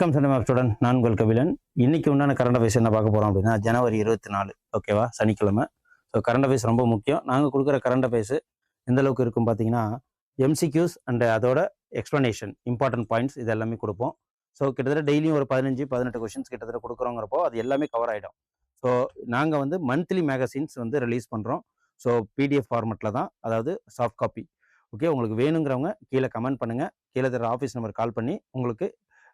வணக்கம் cinema student, நான் உங்கள் கபிலன். இன்னைக்கு உண்டான கரண்ட் அஃபேர்ஸ் என்ன பார்க்க போகிறோம் அப்படின்னா, ஜனவரி 24, ஓகேவா, சனிக்கிழமை. ஸோ கரண்ட் அஃபேர்ஸ் ரொம்ப முக்கியம். நாங்கள் கொடுக்குற கரண்ட் அஃபேர்ஸ் எந்த அளவுக்கு இருக்கும் பார்த்தீங்கன்னா, எம்சிக்யூஸ் அண்ட் அதோட எக்ஸ்ப்ளனேஷன், இம்பார்ட்டன்ட் பாயிண்ட்ஸ் இது எல்லாமே கொடுப்போம். ஸோ கிட்டத்தட்ட டெய்லியும் ஒரு 15-18 கொஷின்ஸ் கிட்டத்தட்ட கொடுக்குறோங்கிறப்போ அது எல்லாமே கவர் ஆகிடும். ஸோ நாங்கள் வந்து மந்த்லி மேகசின்ஸ் வந்து ரிலீஸ் பண்ணுறோம். ஸோ பிடிஎஃப் ஃபார்மெட்டில் தான், அதாவது சாஃப்ட் காப்பி. ஓகே, உங்களுக்கு வேணுங்கிறவங்க கீழே கமெண்ட் பண்ணுங்கள். கீழே தர ஆஃபீஸ் நம்பர் கால் பண்ணி உங்களுக்கு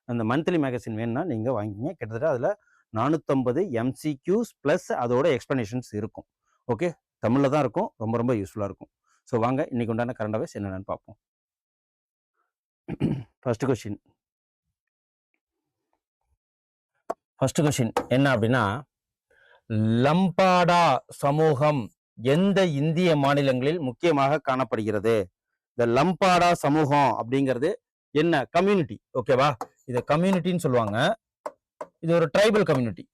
அந்த மந்த்லி மேகசின் வேணும்னா நீங்கள் வாங்கிங்க. கிட்டத்தட்ட அதில் 450 எம்சிக்யூஸ் ப்ளஸ் அதோட எக்ஸ்ப்ளனேஷன்ஸ் இருக்கும். ஓகே, தமிழில் தான் இருக்கும். ரொம்ப ரொம்ப யூஸ்ஃபுல்லாக இருக்கும். ஸோ வாங்க இன்னைக்கு உண்டான கரண்ட் அஃபேர்ஸ் என்னென்னு பார்ப்போம். ஃபர்ஸ்ட் கொஷின் என்ன அப்படின்னா, லம்பாடா சமூகம் எந்த இந்திய மாநிலங்களில் முக்கியமாக காணப்படுகிறது? இந்த லம்பாடா சமூகம் அப்படிங்கிறது என்ன கம்யூனிட்டி? ஓகேவா, இதை கம்யூனிட்டின்னு சொல்லுவாங்க. இது ஒரு ட்ரைபல் கம்யூனிட்டி.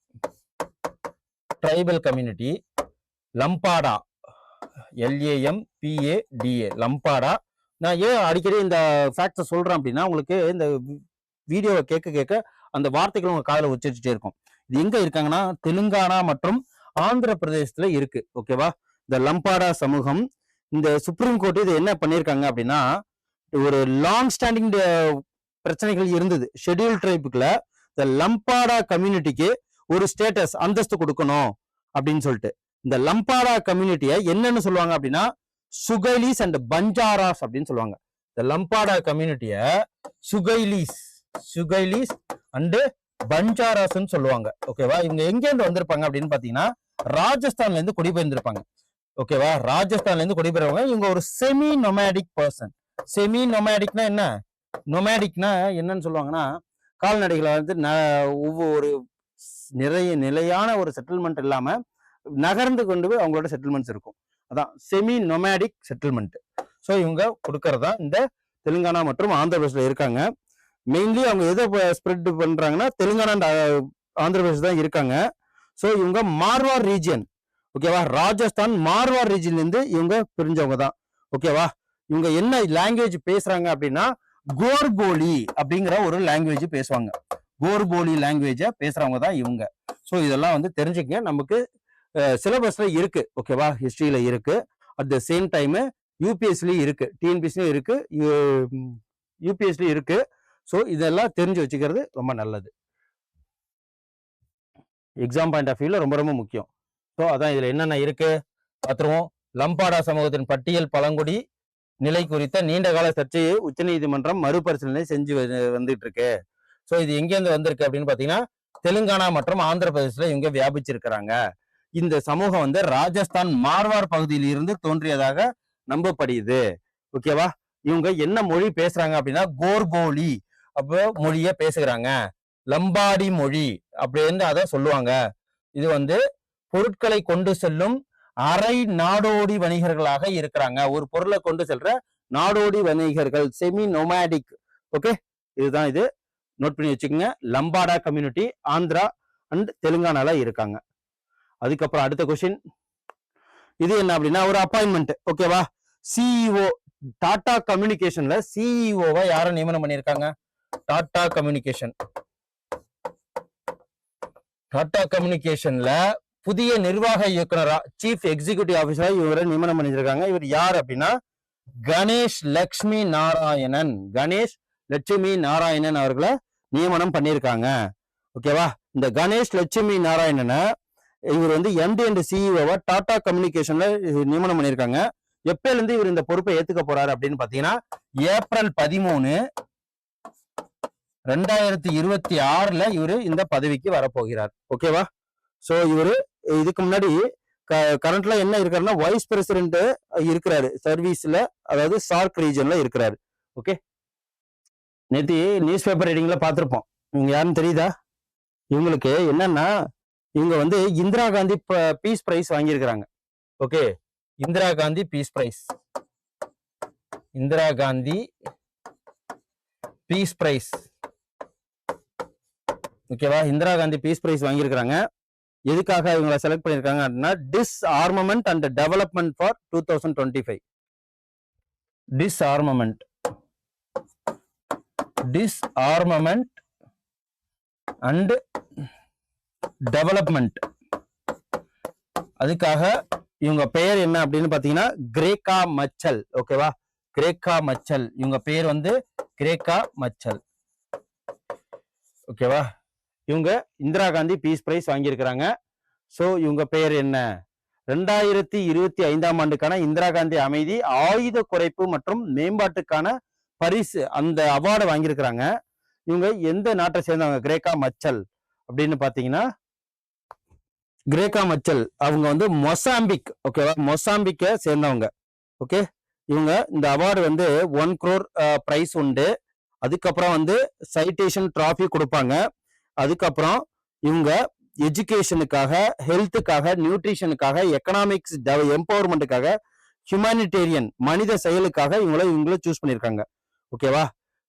லம்பாடா, LAMPADA, லம்பாடா. நான் ஏன் அடிக்கடி இந்த ஃபேக்ட்ஸை சொல்றேன் அப்படின்னா, உங்களுக்கு இந்த வீடியோவை கேட்க அந்த வார்த்தைகள் உங்க காதில் உச்சரிச்சுட்டே இருக்கும். இது எங்க இருக்காங்கன்னா, தெலுங்கானா மற்றும் ஆந்திர பிரதேசத்துல இருக்கு. ஓகேவா, இந்த லம்பாடா சமூகம், இந்த சுப்ரீம் கோர்ட் இது என்ன பண்ணியிருக்காங்க அப்படின்னா, ஒரு லாங் ஸ்டாண்டிங் பிரச்சனைகள் இருந்தது. ஷெட்யூல் ட்ரைபுக்குள்ள இந்த லம்பாடா கம்யூனிட்டிக்கு ஒரு ஸ்டேட்டஸ், அந்தஸ்து கொடுக்கணும் அப்படின்னு சொல்லிட்டு இந்த லம்பாடா கம்யூனிட்டியை என்னன்னு சொல்லுவாங்க அப்படின்னா, சுகைலீஸ் அண்ட் பஞ்சாராஸ் அப்படின்னு சொல்லுவாங்க. இந்த லம்பாடா கம்யூனிட்டிய சுகைலீஸ் அண்ட் பஞ்சாராஸ்ன்னு சொல்லுவாங்க. ஓகேவா, இவங்க எங்க இருந்து வந்திருப்பாங்க அப்படின்னு பாத்தீங்கன்னா, ராஜஸ்தான்ல இருந்து குடிபெயர்ந்திருப்பாங்க. ஓகேவா, ராஜஸ்தான்ல இருந்து குடிபெயர்வாங்க. இவங்க ஒரு செமி நொமேடிக் பர்சன். செமி நொமேடிக்னா என்ன? நொமேடிக்னா என்னன்னு சொல்லுவாங்கன்னா, கால்நடைகளை வந்து ஒவ்வொரு நிலையான ஒரு செட்டில்மெண்ட் இல்லாம நகர்ந்து கொண்டு போய் அவங்களோட செட்டில்மெண்ட்ஸ் இருக்கும். அதான் செமி நொமேடிக் செட்டில்மெண்ட். ஸோ இவங்க கொடுக்கறதா இந்த தெலுங்கானா மற்றும் ஆந்திர பிரதேசல இருக்காங்க. மெயின்லி அவங்க எதை ஸ்ப்ரெட் பண்றாங்கன்னா, தெலுங்கானா அண்ட் ஆந்திர பிரதேஷ் தான் இருக்காங்க. ஸோ இவங்க மார்வார் ரீஜியன், ஓகேவா, ராஜஸ்தான் மார்வார் ரீஜியன்ல இருந்து இவங்க பிரிஞ்சவங்க தான். ஓகேவா, இவங்க என்ன லாங்குவேஜ் பேசுறாங்க அப்படின்னா, கோர்போலி அப்படிங்கிற ஒரு லாங்குவேஜ் பேசுவாங்க. கோர்போலி லாங்குவேஜ பேசுறவங்க தான் இவங்க. ஸோ இதெல்லாம் வந்து தெரிஞ்சுக்க, நமக்கு சிலபஸ்ல இருக்கு. ஓகேவா, ஹிஸ்டரியில இருக்கு. அட் த சேம் டைம் யூபிஎஸ்லயும் இருக்கு, டிஎன்பிஎஸ்லயும் இருக்கு, யூபிஎஸ்லயும் இருக்கு. ஸோ இதெல்லாம் தெரிஞ்சு வச்சுக்கிறது ரொம்ப நல்லது. எக்ஸாம் பாயிண்ட் ஆஃப் வியூல ரொம்ப ரொம்ப முக்கியம். ஸோ அதான் இதுல என்னென்ன இருக்கு பார்த்துருவோம். லம்பாடா சமூகத்தின் பட்டியல் பழங்குடி நிலை குறித்த நீண்டகால சர்ச்சையை உச்சநீதிமன்றம் மறுபரிசீலனை செஞ்சு வந்துட்டு இருக்கு. ஸோ இது எங்கேருந்து வந்திருக்கு அப்படின்னு பாத்தீங்கன்னா, தெலுங்கானா மற்றும் ஆந்திர பிரதேசத்துல இவங்க வியாபிச்சிருக்கிறாங்க. இந்த சமூகம் வந்து ராஜஸ்தான் மார்வார் பகுதியில் இருந்து தோன்றியதாக நம்பப்படுது. ஓகேவா, இவங்க என்ன மொழி பேசுறாங்க அப்படின்னா, கோர்போலி அப்போ மொழிய பேசுகிறாங்க. லம்பாடி மொழி அப்படின்னு அதை சொல்லுவாங்க. இது வந்து பொருட்களை கொண்டு செல்லும் அரை நாடோடி வணிகர்களாக இருக்கிறாங்க. ஒரு பொருளை கொண்டு செல்ற நாடோடி வணிகர்கள், செமி நொமேடிக். ஓகே, இதுதான் இது. நோட் பண்ணி வச்சுக்கோங்க. லம்பாடா கம்யூனிட்டி ஆந்திரா அண்ட் தெலுங்கானால இருக்காங்க. அதுக்கப்புறம் அடுத்த கொஸ்டின், இது என்ன அப்படின்னா, ஒரு அப்பாயின்மெண்ட். ஓகேவா, சிஇஓ டாடா கம்யூனிகேஷன்ல சிஇஓவை யாரை நியமனம் பண்ணியிருக்காங்க? டாடா கம்யூனிகேஷன்ல புதிய நிர்வாக இயக்குனரா, சீஃப் எக்ஸிகியூட்டிவ் ஆபீசரா இவரை நியமனம் பண்ணிருக்காங்க. இவர் யார் அப்படின்னா, கணேஷ் லட்சுமி நாராயணன் அவர்களை நியமனம் பண்ணியிருக்காங்க. ஓகேவா, இந்த கணேஷ் லட்சுமி நாராயணனை இவர் வந்து MD அண்ட் சிஇஓவா டாடா கம்யூனிகேஷன்ல நியமனம் பண்ணியிருக்காங்க. எப்பல இருந்து இவர் இந்த பொறுப்பை ஏத்துக்க போறாரு அப்படின்னு பாத்தீங்கன்னா, ஏப்ரல் 13, 2026 இவரு இந்த பதவிக்கு வரப்போகிறார். ஓகேவா, சோ இவரு இதுக்கு முன்னாடி கரண்ட்ல என்ன இருக்காருன்னா, வைஸ் பிரசிடென்ட் இருக்கிறாரு சர்வீஸ்ல, அதாவது சார்க் ரீஜன்ல இருக்கிறாரு. ஓகே, நேற்று நியூஸ் பேப்பர் ரீடிங்ல பார்த்திருப்போம். இவங்க யாருன்னு தெரியுதா? இவங்களுக்கு என்னன்னா, இவங்க வந்து இந்திரா காந்தி பீஸ் பிரைஸ் வாங்கியிருக்கிறாங்க. Okay, Indira Gandhi peace prize. ஓகேவா, இந்திரா காந்தி பீஸ் பிரைஸ் வாங்கியிருக்கிறாங்க. எதுக்காக இவங்களை செலக்ட் பண்ணிருக்காங்க அப்படின்னா, disarmament and development for 2025. Disarmament and development. அதுக்காக இவங்க பெயர் என்ன அப்படின்னு பாத்தீங்கன்னா கிரேக்கா மச்சல். ஓகேவா, கிரேக்கா மச்சல். இவங்க பெயர் வந்து கிரேக்கா மச்சல். ஓகேவா, இவங்க இந்திரா காந்தி பீஸ் பிரைஸ் வாங்கியிருக்கிறாங்க. சோ இவங்க பெயர் என்ன? 2025ஆம் ஆண்டுக்கான இந்திரா காந்தி அமைதி ஆயுத குறைப்பு மற்றும் மேம்பாட்டுக்கான பரிசு, அந்த அவார்டு வாங்கியிருக்கிறாங்க. இவங்க எந்த நாட்டை சேர்ந்தவங்க? கிரேக்கா மச்சல் அப்படின்னு பாத்தீங்கன்னா கிரேக்கா மச்சல் அவங்க வந்து மொசாம்பிக். ஓகேவா, மொசாம்பிக்கை சேர்ந்தவங்க. ஓகே, இவங்க இந்த அவார்டு வந்து 1 crore பிரைஸ் உண்டு. அதுக்கப்புறம் வந்து சைட்டேஷன் டிராஃபி கொடுப்பாங்க. அதுக்கப்புறம் இவங்க எஜுகேஷனுக்காக, ஹெல்த்துக்காக, நியூட்ரிஷனுக்காக, எக்கனாமிக்ஸ் எம்பவர்மெண்ட்டுக்காக, ஹியூமானிட்டேரியன் மனித செயலுக்காக இவங்களை சூஸ் பண்ணியிருக்காங்க. ஓகேவா,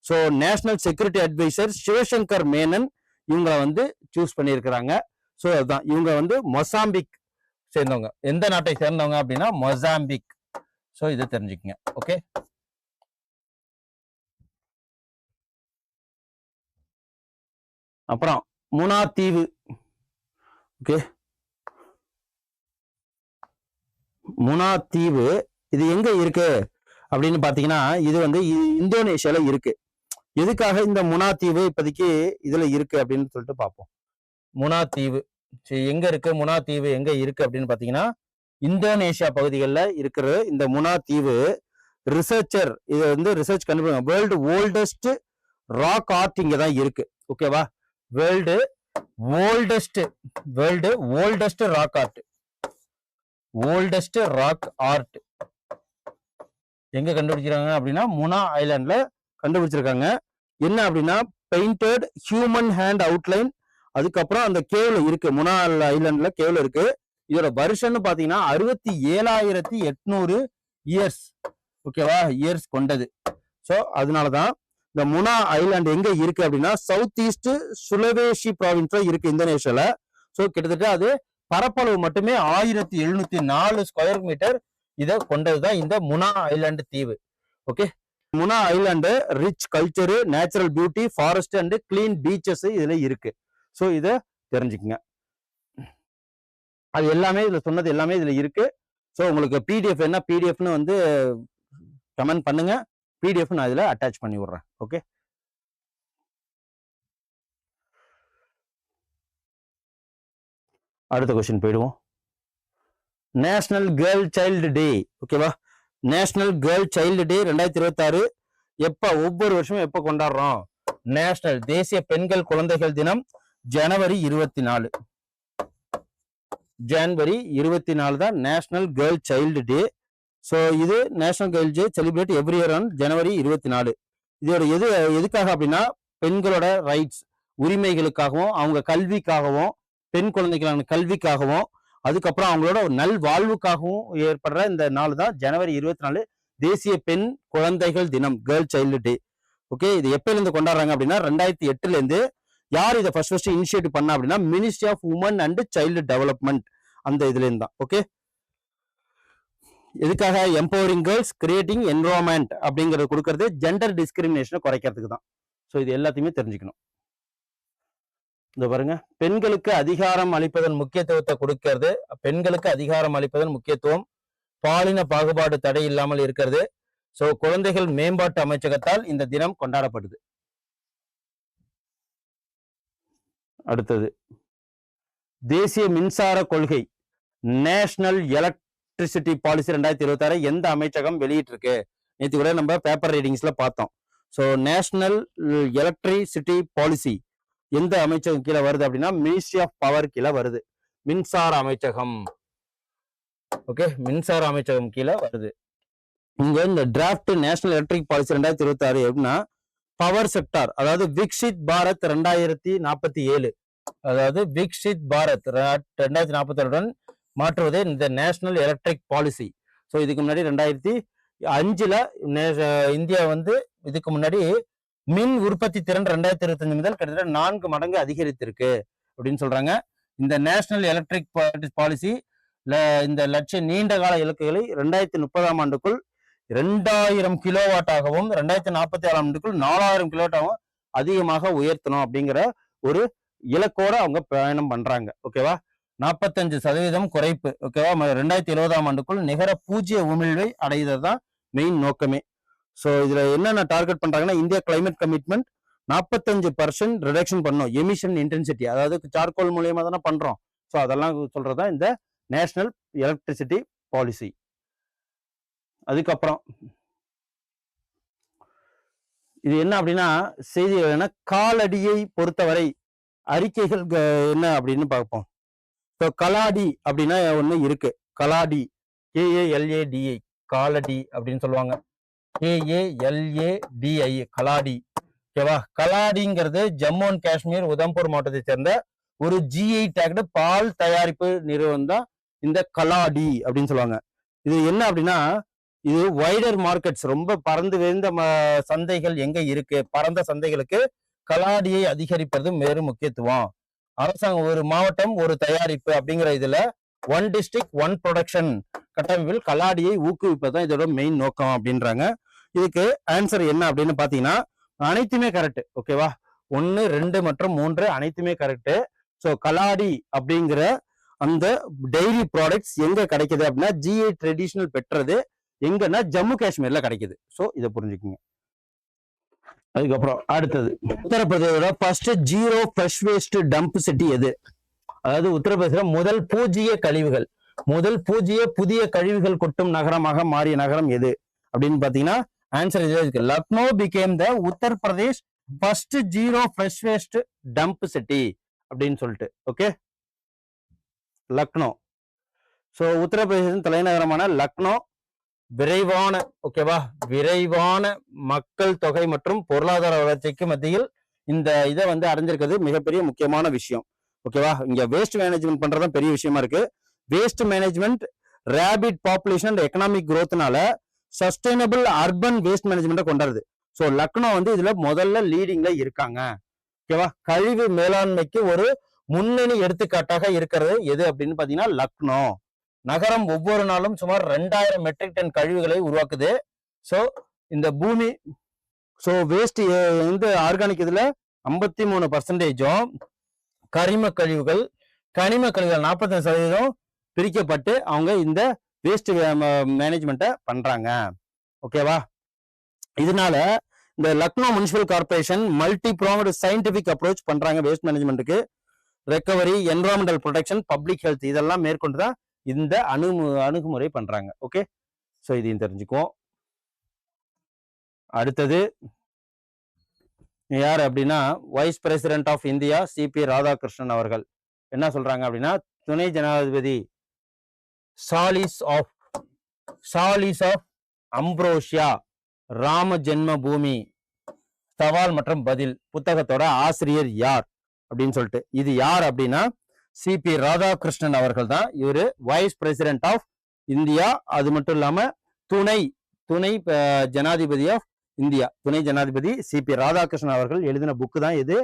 so national security advisor Shivshankar Menon இவங்களை வந்து சூஸ் பண்ணியிருக்கிறாங்க. ஸோ அதுதான் இவங்க வந்து மொசாம்பிக் சேர்ந்தவங்க. எந்த நாட்டை சேர்ந்தவங்க அப்படின்னா மொசாம்பிக். ஸோ இதை தெரிஞ்சுக்கங்க. ஓகே, அப்புறம் முனாத்தீவு. ஓகே, முனாத்தீவு இது எங்க இருக்கு அப்படின்னு பாத்தீங்கன்னா இது வந்து இந்தோனேஷியால இருக்கு. எதுக்காக இந்த முனாத்தீவு இப்போதைக்கு இதுல இருக்கு அப்படின்னு சொல்லிட்டு பார்ப்போம். முனாத்தீவு எங்க இருக்கு? முனாத்தீவு எங்க இருக்கு அப்படின்னு பாத்தீங்கன்னா இந்தோனேஷியா பகுதிகளில் இருக்கிற இந்த முனாத்தீவு ரிசர்ச்சர் இது வந்து ரிசர்ச் கண்டுபிடிங்க. வேர்ல்டு ஓல்டஸ்ட் ராக் ஆர்ட் இங்க தான் இருக்கு. ஓகேவா, world oldest rock art. Oldest rock art எங்க கண்டுபிடிக்கிறாங்க அப்படின்னா முனா ஐலாண்ட்ல கண்டுபிடிச்சிருக்காங்க. என்ன அப்படின்னா பெயிண்டட் ஹியூமன் ஹேண்ட் அவுட்லைன். அதுக்கப்புறம் அந்த கேவ்ல இருக்கு, முனா ஐலாண்ட்ல கேவ்ல இருக்கு. இதோட வருஷம்னு பாத்தீங்கன்னா 67,800 இயர்ஸ். ஓகேவா, இயர்ஸ் கொண்டது. ஸோ அதனாலதான் இந்த முனா ஐலாண்ட் எங்க இருக்கு அப்படின்னா சவுத் ஈஸ்ட் சுலவேசி ப்ராவின்ஸ்ல இருக்கு இந்தோனேஷியால. ஸோ கிட்டத்தட்ட அது பரப்பளவு மட்டுமே 1704 ஸ்கொயர் மீட்டர் இதை கொண்டதுதான் இந்த முனா ஐலாண்டு தீவு. ஓகே, முனா island rich culture, natural beauty, forest and clean beaches இதுல இருக்கு. ஸோ இதை தெரிஞ்சுக்குங்க. அது எல்லாமே இதுல சொன்னது எல்லாமே இதுல இருக்கு. ஸோ உங்களுக்கு பிடிஎஃப் என்ன பிடிஎஃப்னு வந்து கமெண்ட் பண்ணுங்க. பிடிஎஃப் நான் இதுல அட்டாச் பண்ணி விடுறேன். ஓகே, அடுத்த கொஸ்டின் போயிடுவோம். நேஷனல் கேர்ள் சைல்டு டே. ஓகேவா, நேஷனல் கேர்ள் சைல்டு டே 2026 எப்ப? ஒவ்வொரு வருஷமும் எப்ப கொண்டாடுறோம்? நேஷனல் தேசிய பெண்கள் குழந்தைகள் தினம் ஜனவரி 24. ஜனவரி 24 தான் national girl child day. So இது national girl day celebrate every year on January 24. இதோட எதுக்காக அப்படின்னா பெண்களோட ரைட்ஸ், உரிமைகளுக்காகவும், அவங்க கல்விக்காகவும், பெண் குழந்தைகளான கல்விக்காகவும், அதுக்கப்புறம் அவங்களோட நல் வாழ்வுக்காகவும் ஏற்படுற இந்த நாள் தான் ஜனவரி 24 தேசிய பெண் குழந்தைகள் தினம், கேர்ள் சைல்டு டே. ஓகே, இது எப்பல இருந்து கொண்டாடுறாங்க அப்படின்னா 2008ல இருந்து. யார் இதை ஃபர்ஸ்ட் இனிஷியேட் பண்ணா அப்படின்னா ministry of women and child development, அந்த இதுல இருந்து தான். ஓகே, எதுக்காக? எம்பவரிங் கேர்ள்ஸ், கிரியேட்டிங் என்விரான்மெண்ட் அப்படிங்கறது கொடுக்கறது ஜெண்டர் டிஸ்கிரிமினேஷனை குறைக்கிறதுக்கு தான். ஸோ இது எல்லாத்தையுமே தெரிஞ்சுக்கணும். இந்த பாருங்க, பெண்களுக்கு அதிகாரம் அளிப்பதன் முக்கியத்துவத்தை கொடுக்கிறது. பெண்களுக்கு அதிகாரம் அளிப்பதன் முக்கியத்துவம், பாலின பாகுபாடு தடை இல்லாமல் இருக்கிறது. ஸோ குழந்தைகள் மேம்பாட்டு அமைச்சகத்தால் இந்த தினம் கொண்டாடப்படுது. அடுத்தது தேசிய மின்சார கொள்கை, நேஷனல் எலக்ட்ரிசிட்டி பாலிசி 2026 எந்த அமைச்சகம் வெளியிட்டிருக்கு? நேற்று கூட நம்ம பேப்பர் ரீடிங்ஸ்ல பார்த்தோம். ஸோ நேஷனல் எலக்ட்ரிசிட்டி பாலிசி எந்த அமைச்சகம் கீழே வருது அப்படின்னா மினிஸ்ட்ரி ஆஃப் பவர் கீழே வருது. மின்சார அமைச்சகம். ஓகே, மின்சார அமைச்சகம் கீழே வருது. இங்க இந்த டிராஃப்ட் நேஷனல் எலக்ட்ரிக் பாலிசி 2026 எப்படின்னா பவர் செக்டார், அதாவது விக்ஷித் பாரத் 2047, அதாவது விக்ஷித் பாரத் 2047 மாற்றுவதே இந்த நேஷனல் எலக்ட்ரிக் பாலிசி. ஸோ இதுக்கு முன்னாடி 2005ல இந்தியா வந்து இதுக்கு முன்னாடி மின் உற்பத்தி திறன் 2025 முதல் கிட்டத்தட்ட 4 மடங்கு அதிகரித்திருக்கு அப்படின்னு சொல்றாங்க. இந்த நேஷனல் எலக்ட்ரிக் பாலிசி இந்த லட்சிய நீண்ட கால இலக்குகளை 2030ஆம் ஆண்டுக்குள் 2000 கிலோவாட்டாகவும் 2047ஆம் ஆண்டுக்குள் 4000 கிலோவாட்டாகவும் அதிகமாக உயர்த்தணும் அப்படிங்கிற ஒரு இலக்கோட அவங்க பயணம் பண்றாங்க. ஓகேவா, 45% குறைப்பு. ஓகேவா, 2020ஆம் ஆண்டுக்குள் நிகர பூஜ்ய உமிழ்வை அடைதல் தான் மெயின் நோக்கமே. ஸோ இதுல என்னென்ன டார்கெட் பண்றாங்கன்னா, இந்தியா கிளைமேட் கமிட்மெண்ட் 45% ரிடக்ஷன் பண்ணும் எமிஷன் இன்டென்சிட்டி, அதாவது சார்கோல் மூலியமா தானே பண்றோம். ஸோ அதெல்லாம் சொல்றதா இந்த நேஷனல் எலக்ட்ரிசிட்டி பாலிசி. அதுக்கப்புறம் இது என்ன அப்படின்னா, செய்தி என்ன, காலடியை பொறுத்தவரை அறிக்கைகள் என்ன அப்படின்னு பார்ப்போம். இப்போ கலாடி அப்படின்னா ஒண்ணு இருக்கு. கலாடி, KALADI, காலடி அப்படின்னு சொல்லுவாங்க. KALADI, கலாடி. ஓகேவா, கலாடிங்கிறது ஜம்மு அண்ட் காஷ்மீர் உதம்பூர் மாவட்டத்தை சேர்ந்த ஒரு GI டேக்டு பால் தயாரிப்பு நிறுவனம் தான் இந்த கலாடி அப்படின்னு சொல்லுவாங்க. இது என்ன அப்படின்னா, இது வைடர் மார்க்கெட்ஸ், ரொம்ப பறந்து விரிந்த சந்தைகள் எங்க இருக்கு, பரந்த சந்தைகளுக்கு கலாடியை அதிகரிப்பது மேலும் முக்கியத்துவம். அரசாங்கம் ஒரு மாவட்டம் ஒரு தயாரிப்பு அப்படிங்கிற இதுல ஒன் டிஸ்ட்ரிக்ட் ஒன் ப்ரொடக்ஷன் கட்டமைப்பில் கலாடியை ஊக்குவிப்பதுதான் இதோட மெயின் நோக்கம் அப்படின்றாங்க. இதுக்கு ஆன்சர் என்ன அப்படின்னு பாத்தீங்கன்னா, அனைத்துமே கரெக்ட். ஓகேவா, 1, 2 மற்றும் 3 அனைத்துமே கரெக்ட். ஸோ கலாடி அப்படிங்கிற அந்த டெய்ரி ப்ராடக்ட்ஸ் எங்க கிடைக்குது அப்படின்னா, GI ட்ரெடிஷனல் பெற்றது எங்கன்னா ஜம்மு காஷ்மீர்ல கிடைக்குது. ஸோ இதை புரிஞ்சுக்குங்க. அதுக்கப்புறம் அடுத்தது, உத்தரப்பிரதேசோட first zero fresh waste dump city எது? அதாவது உத்தரப்பிரதேச முதல் பூஜ்ஜிய புதிய கழிவுகள் கொட்டும் நகரமாக மாறிய நகரம் எது அப்படின்னு பாத்தீங்கன்னா, ஆன்சர் இதுல இருக்கு. Lucknow became the Uttar Pradesh first zero fresh waste dump city அப்படின்னு சொல்லிட்டு. ஓகே, லக்னோ. ஸோ உத்தரப்பிரதேசத்தின் தலைநகரமான லக்னோ விரைவான, ஓகேவா, விரைவான மக்கள் தொகை மற்றும் பொருளாதார வளர்ச்சிக்கு மத்தியில் இந்த இதை வந்து அடைஞ்சிருக்கிறது மிகப்பெரிய முக்கியமான விஷயம். ஓகேவா, இங்க வேஸ்ட் மேனேஜ்மெண்ட் பண்றதுதான் பெரிய விஷயமா இருக்கு. Waste management, rapid population and economic growthனால சஸ்டைனபிள் அர்பன் வேஸ்ட் மேனேஜ்மெண்ட்டை கொண்டாடுது. ஸோ லக்னோ வந்து இதுல முதல்ல லீடிங்ல இருக்காங்க. ஓகேவா, கழிவு மேலாண்மைக்கு ஒரு முன்னணி எடுத்துக்காட்டாக இருக்கிறது எது அப்படின்னு பாத்தீங்கன்னா லக்னோ நகரம். ஒவ்வொரு நாளும் சுமார் 2000 மெட்ரிக் டன் கழிவுகளை உருவாக்குது. ஸோ இந்த பூமி, ஸோ வேஸ்ட் இந்த ஆர்கானிக் இதுல 53%, கனிம கழிவுகள் 45% பிரிக்கப்பட்டு அவங்க இந்த வேஸ்ட் மேனேஜ்மெண்ட்டை பண்றாங்க. ஓகேவா, இதனால இந்த Lucknow municipal corporation multi pronged scientific approach பண்றாங்க வேஸ்ட் மேனேஜ்மெண்ட்டுக்கு. Recovery, environmental protection, public health இதெல்லாம் மேற்கொண்டுதான் இந்த அணுகுமுறை பண்றாங்க. ஓகே, ஸோ இதையும் தெரிஞ்சுக்குவோம். அடுத்தது யார் அப்படின்னா, vice president of India CP Radhakrishnan அவர்கள் என்ன சொல்றாங்க அப்படின்னா, துணை ஜனாதிபதி சாலிஸ் ஆஃப் அம்ப்ரோஷியா ராம ஜென்ம பூமி சவால் மற்றும் பதில் புத்தகத்தோட ஆசிரியர் யார் அப்படின்னு சொல்லிட்டு, இது யார் அப்படின்னா CP ராதாகிருஷ்ணன் அவர்கள் தான். இவரு வைஸ் பிரசிடென்ட் ஆஃப் இந்தியா, அது மட்டும் இல்லாம துணை ஜனாதிபதி ஆஃப் இந்தியா, துணை ஜனாதிபதி CP ராதாகிருஷ்ணன் அவர்கள் எழுதின புக்கு தான் இது,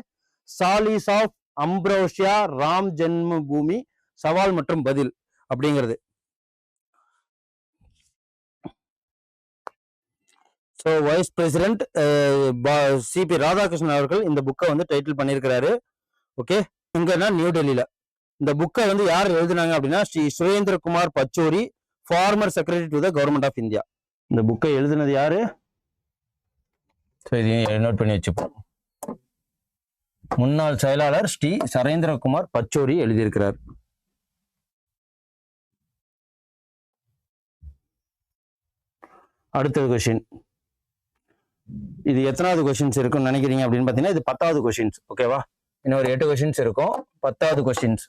சாலிஸ் ஆஃப் அம்ப்ரோஷியா ராம் ஜென்ம பூமி சவால் மற்றும் பதில் அப்படிங்கிறது. So vice president CP Radhakrishnan அவர்கள் இந்த புக்கை வந்து டைட்டில் பண்ணியிருக்கிறாரு. ஓகே, எங்கன்னா நியூ டெல்லியில. இந்த புக்கை வந்து யார் எழுதினாங்க அப்படின்னா, Shri Surendra Kumar Pachauri, former secretary to the government of India. இந்த புக்கை எழுதினது யாரு? நோட் பண்ணி வச்சுப்போம். முன்னாள் செயலாளர் ஸ்ரீ சுரேந்திரகுமார் பச்சோரி எழுதியிருக்கிறார். அடுத்தது கொஸ்டின், இது எத்தனாவது கொஸ்டின்ஸ் இருக்குன்னு நினைக்கிறீங்க அப்படின்னு பாத்தீங்கன்னா, இது 10வது கொஸ்டின்ஸ். ஓகேவா, இன்னொரு 8 கொஸ்டின்ஸ் இருக்கும். 10வது கொஸ்டின்ஸ்,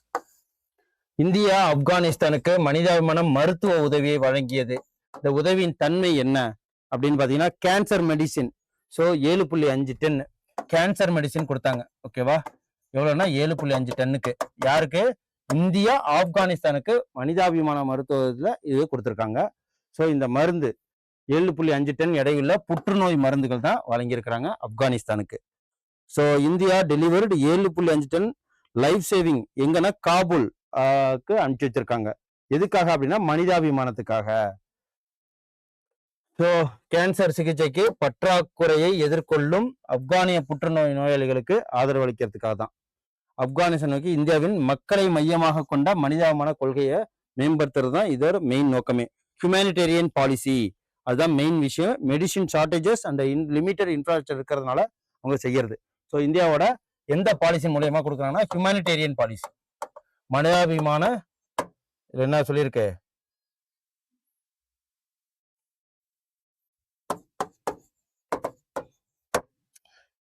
இந்தியா ஆப்கானிஸ்தானுக்கு மனிதாபிமானம் மருத்துவ உதவியை வழங்கியது. இந்த உதவியின் தன்மை என்ன அப்படின்னு பாத்தீங்கன்னா, cancer medicine. So 7.5 ton cancer medicine கொடுத்தாங்க. ஓகேவா, எவ்வளவுன்னா 7.5 டன்னுக்கு. யாருக்கு? இந்தியா ஆப்கானிஸ்தானுக்கு மனிதாபிமான மருத்துவத்துல இது கொடுத்துருக்காங்க. ஸோ இந்த மருந்து 7.5 டன் எடையுள்ள புற்றுநோய் மருந்துகள் தான் வழங்கியிருக்கிறாங்க ஆப்கானிஸ்தானுக்கு. So India delivered 7.5 tonne life saving எங்கன்னா காபூல் அனுப்பிச்சு வச்சிருக்காங்க. எதுக்காக அப்படின்னா மனிதாபிமானத்துக்காக. ஸோ கேன்சர் சிகிச்சைக்கு பற்றாக்குறையை எதிர்கொள்ளும் ஆப்கானிய புற்றுநோய் நோயாளிகளுக்கு ஆதரவு அளிக்கிறதுக்காக தான். ஆப்கானிஸ்தான் நோக்கி இந்தியாவின் மக்களை மையமாக கொண்ட மனிதாபிமான கொள்கையை மேம்படுத்துறது தான் இதோட மெயின் நோக்கமே. ஹியூமனிடேரியன் பாலிசி அதுதான் மெயின் விஷயம். Medicine shortages and limited infrastructure இருக்கிறதுனால அவங்க செய்யறது. ஸோ இந்தியாவோட எந்த பாலிசி மூலியமா கொடுக்குறாங்கன்னா ஹியூமனிடேரியன் பாலிசி, மனிதாபிமான. என்ன சொல்லியிருக்கு,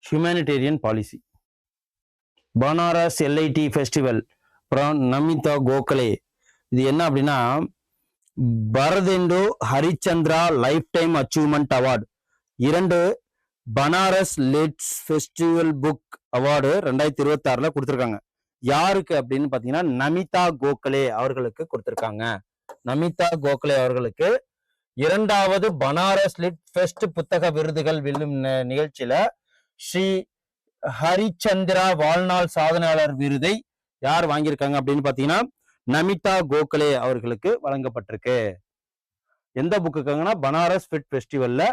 humanitarian policy. Banaras lit festival, அப்புறம் நமிதா கோகலே. இது என்ன அப்படின்னா Bharatendu Harishchandra lifetime achievement award, 2 Banaras lits festival book award 2026 கொடுத்துருக்காங்க. யாருக்கு அப்படின்னு பாத்தீங்கன்னா நமிதா கோகலே அவர்களுக்கு கொடுத்துருக்காங்க. நமிதா கோகலே அவர்களுக்கு 2வது பனாரஸ் லிட் ஃபெஸ்ட் புத்தக விருதுகள் வெல்லும் நிகழ்ச்சியில ஸ்ரீ ஹரிச்சந்திரா வாழ்நாள் சாதனையாளர் விருதை யார் வாங்கியிருக்காங்க அப்படின்னு பாத்தீங்கன்னா நமிதா கோகலே அவர்களுக்கு வழங்கப்பட்டிருக்கு. எந்த புக்குக்காங்கன்னா பனாரஸ் ஃபிட் ஃபெஸ்டிவல்ல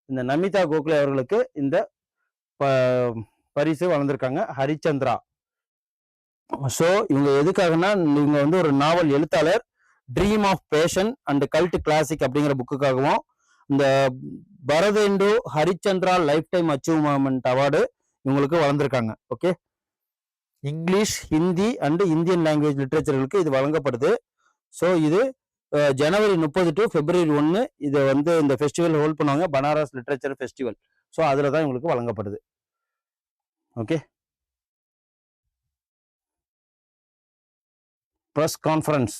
இந்த நமிதா கோகலே அவர்களுக்கு இந்த பரிசு வளர்ந்திருக்காங்க, ஹரிச்சந்திரா. ஸோ இவங்க எதுக்காகனா இவங்க வந்து ஒரு நாவல் எழுத்தாளர், dream of passion and cult classic அப்படிங்கிற புக்குக்காகவும் இந்த Bharatendu Harishchandra lifetime achievement award இவங்களுக்கு வளர்ந்திருக்காங்க. Okay, English, Hindi and Indian language லிட்ரேச்சர்களுக்கு இது வழங்கப்படுது. ஸோ இது ஜனவரி 30 டு பிப்ரவரி 1 இதை வந்து இந்த ஃபெஸ்டிவல் ஹோல்ட் பண்ணுவாங்க, பனாரஸ் லிட்ரேச்சர் ஃபெஸ்டிவல். ஸோ அதில் தான் இவங்களுக்கு வழங்கப்படுது. Okay, press conference.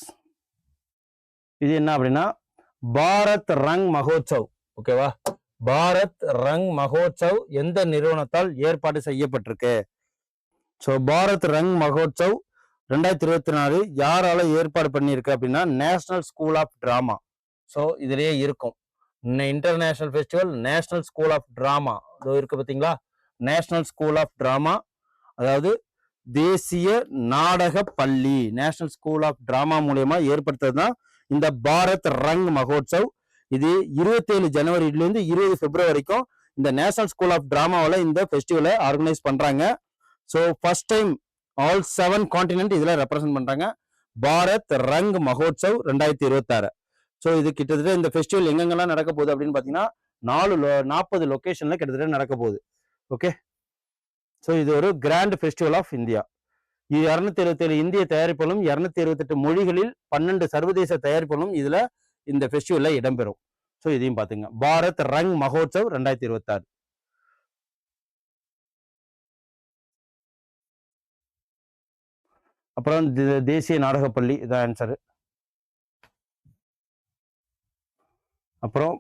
இது என்ன அப்படின்னா பாரத் ரங் மகோத்சவ். ஓகேவா, பாரத் ரங் மகோத்சவ் எந்த நிறுவனத்தால் ஏற்பாடு செய்யப்பட்டிருக்கு? ஸோ பாரத் ரங் மகோத்சவ் 2024 யாரால ஏற்பாடு பண்ணியிருக்கு அப்படின்னா national school of drama. So இதுலயே இருக்கும் international festival, national school of drama இருக்கு பார்த்தீங்களா, நேஷனல் ஸ்கூல் ஆஃப் டிராமா, அதாவது தேசிய நாடக பள்ளி, நேஷனல் ஸ்கூல் ஆஃப் டிராமா மூலியமா ஏற்படுத்துறது தான் இந்த பாரத் ரங் மகோத்சவ். இது 27 ஜனவரியிலிருந்து 20 பிப்ரவரி வரைக்கும் இந்த நேஷனல் ஸ்கூல் ஆஃப் டிராமாவில் இந்த ஃபெஸ்டிவலை ஆர்கனைஸ் பண்றாங்க. So first time all 7 continent இதுல ரெப்ரசென்ட் பண்றாங்க. பாரத் ரங் மகோத்சவ் 2026. ஸோ இது கிட்டத்தட்ட இந்த ஃபெஸ்டிவல் எங்கெங்கெல்லாம் நடக்க போகுது அப்படின்னு பாத்தீங்கன்னா 40 லொகேஷன்ல கிட்டத்தட்ட நடக்க போகுது. ஓகே, ஸோ இது ஒரு கிராண்ட் ஃபெஸ்டிவல் ஆஃப் இந்தியா. 227 இந்திய தயாரிப்புகளும் 228 மொழிகளில் 12 சர்வதேச தயாரிப்புகளும் இதுல இந்த ஃபெஸ்டிவல்ல இடம்பெறும். ஸோ இதையும் பாத்துங்க, பாரத் ரங் மகோத்சவ் 2026. அப்புறம் தேசிய நாடகப்பள்ளி, இதான் ஆன்சரு. அப்புறம்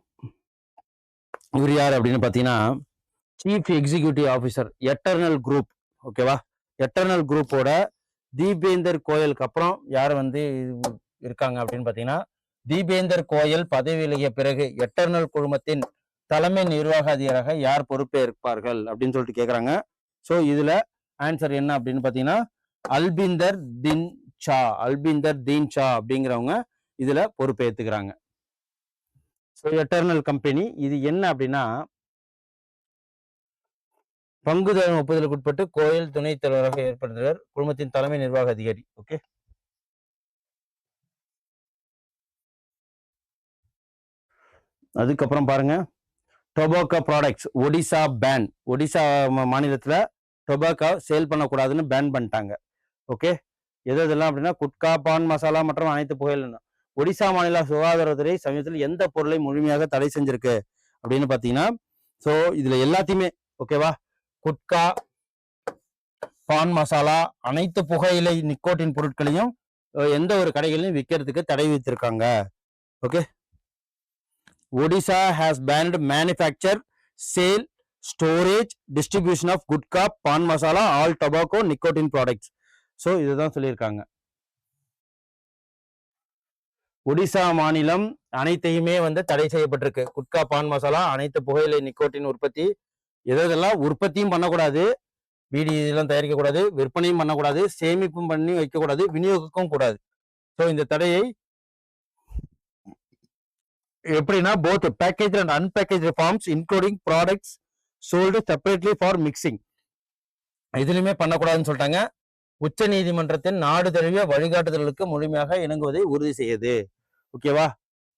இவர் யார் அப்படின்னு பாத்தீங்கன்னா chief executive officer eternal group. ஓகேவா, எட்டர்னல் குரூப்போட தீபேந்தர் கோயலுக்கு அப்புறம் யார் வந்து இருக்காங்க அப்படின்னு பாத்தீங்கன்னா தீபேந்தர் கோயல் பதவி விலகிய பிறகு எட்டர்னல் குழுமத்தின் தலைமை நிர்வாக அதிகாரியாக யார் பொறுப்பேற்பார்கள் அப்படின்னு சொல்லிட்டு கேட்குறாங்க. ஸோ இதுல ஆன்சர் என்ன அப்படின்னு பாத்தீங்கன்னா அல்பிந்தர் தீன் ஷா அப்படிங்கிறவங்க இதுல பொறுப்பேற்றுக்கிறாங்க. ஸோ எட்டர்னல் கம்பெனி இது என்ன அப்படின்னா பங்குதாரர் ஒப்புதலுக்கு உட்பட்டு கோயில் துணைத் தலைவராக ஏற்படுத்துகிறார், குழுமத்தின் தலைமை நிர்வாக அதிகாரி. ஓகே, அதுக்கப்புறம் பாருங்க tobacco products Odisha ban. Odisha மாநிலத்துல டொபாக்கோ சேல் பண்ணக்கூடாதுன்னு பேன் பண்ணிட்டாங்க. ஓகே, எதெல்லாம் அப்படின்னா குட்கா, பான் மசாலா மற்றும் அனைத்து புகையிலும். ஒடிசா மாநில சுகாதாரத்துறை சமயத்தில் எந்த பொருளை முழுமையாக தடை செஞ்சிருக்கு அப்படின்னு பாத்தீங்கன்னா ஸோ இதுல எல்லாத்தையுமே ஓகேவா, குட்கா, பான் மசாலா, அனைத்து புகையிலை நிக்கோட்டின் பொருட்களையும் எந்த ஒரு கடைகளையும் விற்கிறதுக்கு தடை விதித்திருக்காங்க. Okay, Odisha has banned manufacture, sale, storage, distribution of gutka, pan masala, all tobacco, nicotine products. So இதுதான் சொல்லியிருக்காங்க. ஒடிசா மாநிலம் அனைத்தையுமே வந்து தடை செய்யப்பட்டிருக்கு. குட்கா, பான் மசாலா, அனைத்து புகையிலை நிக்கோட்டின் உற்பத்தி, எதெல்லாம் உற்பத்தியும் பண்ணக்கூடாது, பீடி இதெல்லாம் தயாரிக்கக்கூடாது, விற்பனையும் பண்ணக்கூடாது, சேமிப்பும் பண்ணி வைக்கக்கூடாது, விநியோகிக்கவும் கூடாது. ஸோ இந்த தடையை எப்படின்னா both package and unpackage forms including products sold separately for mixing, எதுலையுமே பண்ணக்கூடாதுன்னு சொல்லிட்டாங்க. உச்ச நீதிமன்றத்தின் நாடு தழுவிய வழிகாட்டுதல்களுக்கு முழுமையாக இணங்குவதை உறுதி செய்யுது. ஓகேவா?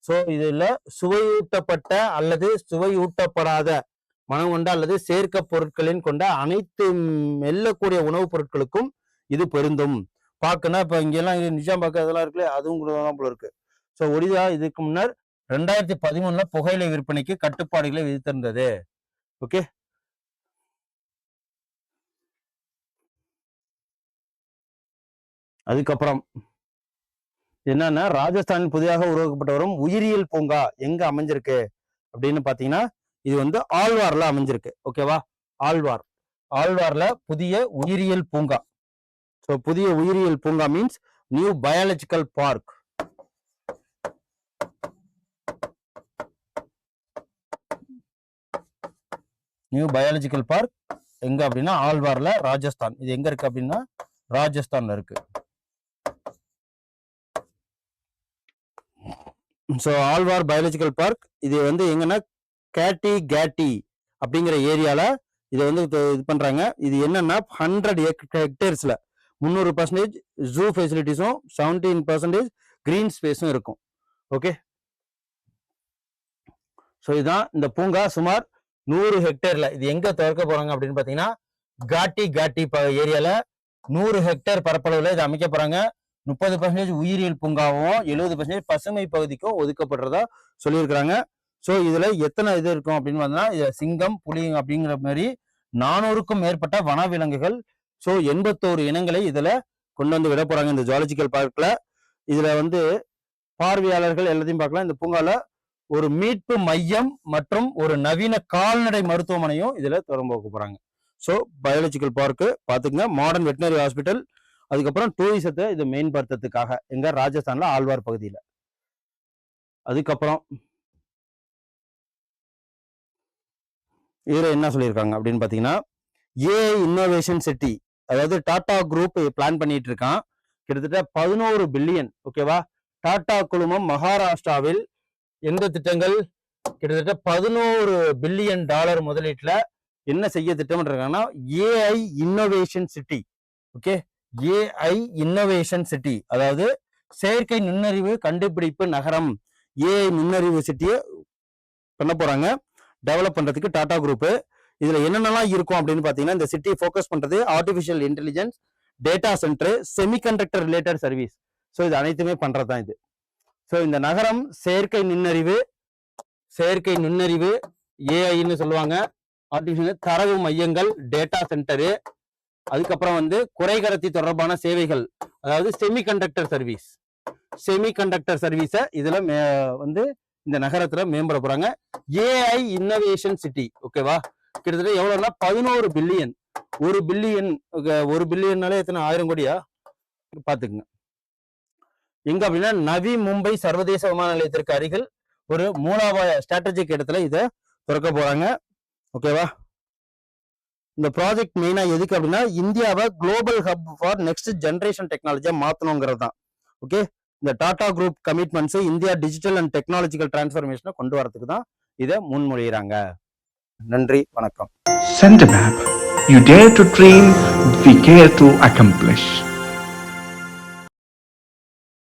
சோ இதுல சுவையூட்டப்பட்ட அல்லது சுவையூட்டப்படாத மனம் கொண்ட அல்லது சேர்க்க பொருட்களின் கொண்ட அனைத்து மெல்லக்கூடிய உணவுப் பொருட்களுக்கும் இது பொருந்தும். பாக்குன்னா இப்ப இங்கெல்லாம் நிஜாம் பாக்கு அதெல்லாம் இருக்குல்ல, அதுவும் கூட தான் போல இருக்கு. சோ ஒடிசா இதுக்கு முன்னர் 2013 புகையிலை விற்பனைக்கு கட்டுப்பாடுகளை விதித்திருந்தது. ஓகே, அதுக்கப்புறம் என்னன்னா ராஜஸ்தானில் புதிதாக உருவாக்கப்பட்டு வரும் உயிரியல் பூங்கா எங்க அமைஞ்சிருக்கு அப்படின்னு பாத்தீங்கன்னா இது வந்து ஆழ்வார்ல அமைஞ்சிருக்கு. ஓகேவா? ஆழ்வார்ல புதிய உயிரியல் பூங்கா. ஸோ புதிய உயிரியல் பூங்கா means new biological park. New biological park எங்க அப்படின்னா ஆழ்வார்ல, ராஜஸ்தான். இது எங்க இருக்கு அப்படின்னா ராஜஸ்தான்ல இருக்கு. ஸோ ஆழ்வார் பயாலஜிக்கல் பார்க் இது வந்து எங்கன்னா கேட்டி அப்படிங்கிற ஏரியால இதை வந்து இது பண்றாங்க. இது என்னன்னா 100 ஹெக்டேர்ஸ்ல 300% ஜூ ஃபெசிலிட்டிஸும் 17% கிரீன் ஸ்பேஸும் இருக்கும். ஓகே, ஸோ இதுதான் இந்த பூங்கா. சுமார் 100 ஹெக்டேர்ல இது எங்க திறக்க போறாங்க அப்படின்னு பாத்தீங்கன்னா காட்டி ஏரியால 100 ஹெக்டேர் பரப்பளவுல இதை அமைக்க போறாங்க. 30% உயிரியல் பூங்காவும் 70% பசுமை பகுதிக்கும் ஒதுக்கப்படுறதா சொல்லியிருக்கிறாங்க. ஸோ இதுல எத்தனை இது இருக்கும் அப்படின்னு பார்த்தீங்கன்னா சிங்கம், புலி அப்படிங்கிற மாதிரி 400க்கும் மேற்பட்ட வனவிலங்குகள், ஸோ 81 இனங்களை இதுல கொண்டு வந்து விட போறாங்க இந்த ஜுவாலஜிக்கல் பார்க்ல. இதுல வந்து பார்வையாளர்கள் எல்லாத்தையும் பார்க்கலாம். இந்த பூங்கால ஒரு மீட்பு மையம் மற்றும் ஒரு நவீன கால்நடை மருத்துவமனையும் இதுல திறந்து போறாங்க. ஸோ பயாலஜிக்கல் பார்க்கு பாத்துக்கங்க, மாடர்ன் வெட்டினரி ஹாஸ்பிட்டல், அதுக்கப்புறம் டூரிசத்தை இது மேம்படுத்துறதுக்காக எங்க ராஜஸ்தான்ல ஆழ்வார் பகுதியில. அதுக்கப்புறம் இதுல என்ன சொல்லியிருக்காங்க அப்படின்னு பாத்தீங்கன்னா ஏஐ இன்னோவேஷன் சிட்டி, அதாவது டாடா குரூப் பிளான் பண்ணிட்டு இருக்கான். கிட்டத்தட்ட 11 பில்லியன். ஓகேவா? டாடா குழுமம் மகாராஷ்டிராவில் எந்த திட்டங்கள் கிட்டத்தட்ட 11 பில்லியன் டாலர் முதலீட்டுல என்ன செய்ய திட்டமிட்டிருக்காங்கன்னா AI innovation city. Okay, AI innovation city, அதாவது செயற்கை நுண்ணறிவு கண்டுபிடிப்பு நகரம், ஏஐ நுண்ணறிவு சிட்டியை பண்ண போறாங்க டெவலப் பண்றதுக்கு டாடா குரூப். இதுல என்னென்னலாம் இருக்கும் அப்படின்னு பாத்தீங்கன்னா இந்த சிட்டி ஃபோக்கஸ் பண்றது artificial intelligence, data centre, semiconductor related service. So இது அனைத்துமே பண்றதுதான் இது. ஸோ இந்த நகரம் செயற்கை நுண்ணறிவு ஏஐன்னு சொல்லுவாங்க, ஆர்டிபிஷியல் தரவு மையங்கள், டேட்டா சென்டரு, அதுக்கப்புறம் வந்து குறைகடத்தி தொடர்பான சேவைகள், அதாவது செமிகண்டக்டர் சர்வீஸை இதுல வந்து இந்த நகரத்துல மேம்பட போறாங்க. AI innovation city. ஓகேவா? கிட்டத்தட்ட எவ்வளவுனா 11 பில்லியன். 1 பில்லியன்னாலே எத்தனை 1000 கோடியா பாத்துக்குங்க. எங்க அப்படின்னா நவி மும்பை சர்வதேச விமான நிலையத்திற்கு அருகில் ஒரு மூலாபாய ஸ்ட்ராட்டஜிக் இடத்துல இதை திறக்க போறாங்க. ஓகேவா? இந்த ப்ராஜெக்ட் மெயினா எதுக்கு அப்படின்னா இந்தியாவை global hub for next generation டெக்னாலஜியா மாத்தணுங்கிறது தான். ஓகே, இந்த Tata group commitments India digital and technological டிரான்ஸ்ஃபர்மேஷனை கொண்டு வரதுக்கு தான் இதை முன்மொழிகிறாங்க. நன்றி, வணக்கம். Send a map. You dare to dream, we care to accomplish.